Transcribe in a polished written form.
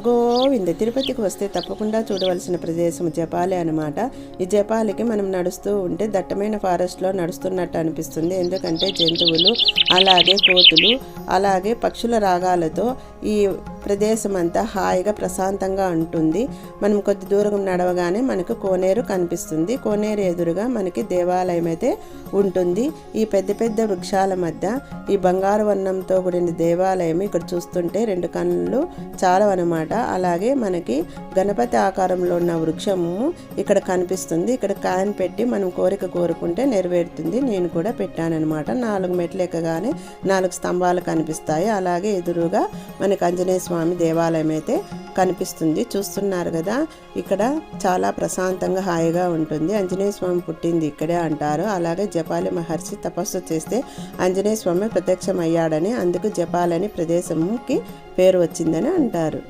గోవింద తిరుపతికి వస్తే తప్పకుండా చూడవలసిన ప్రదేశం జపాలి అనమాట. ఈ జపాలికి మనం నడుస్తూ ఉంటే దట్టమైన ఫారెస్ట్లో నడుస్తున్నట్టు అనిపిస్తుంది. ఎందుకంటే జంతువులు, అలాగే కోతులు, అలాగే పక్షుల రాగాలతో ఈ ప్రదేశం అంతా హాయిగా ప్రశాంతంగా ఉంటుంది. మనం కొద్ది దూరం నడవగానే మనకు కోనేరు కనిపిస్తుంది. కోనేరు ఎదురుగా మనకి దేవాలయం అయితే ఉంటుంది. ఈ పెద్ద పెద్ద వృక్షాల మధ్య ఈ బంగారు వర్ణంతో కూడిన దేవాలయం ఇక్కడ చూస్తుంటే రెండు కళ్ళు చాలా అనమాట. అలాగే మనకి గణపతి ఆకారంలో ఉన్న వృక్షము ఇక్కడ కనిపిస్తుంది. ఇక్కడ కాయన్ పెట్టి మనం కోరిక కోరుకుంటే నెరవేరుతుంది. నేను కూడా పెట్టానన్నమాట. 4 మెట్లు ఎక్కగానే 4 స్తంభాలు కనిపిస్తాయి. అలాగే ఎదురుగా మనకి ఆంజనేయ స్వామి దేవాలయం అయితే కనిపిస్తుంది. చూస్తున్నారు కదా, ఇక్కడ చాలా ప్రశాంతంగా హాయిగా ఉంటుంది. ఆంజనేయ స్వామి పుట్టింది ఇక్కడే అంటారు. అలాగే జపాలి మహర్షి తపస్సు చేస్తే ఆంజనేయ స్వామి ప్రత్యక్షమయ్యాడని, అందుకు జపాలి అనే ప్రదేశంకి పేరు వచ్చిందని అంటారు.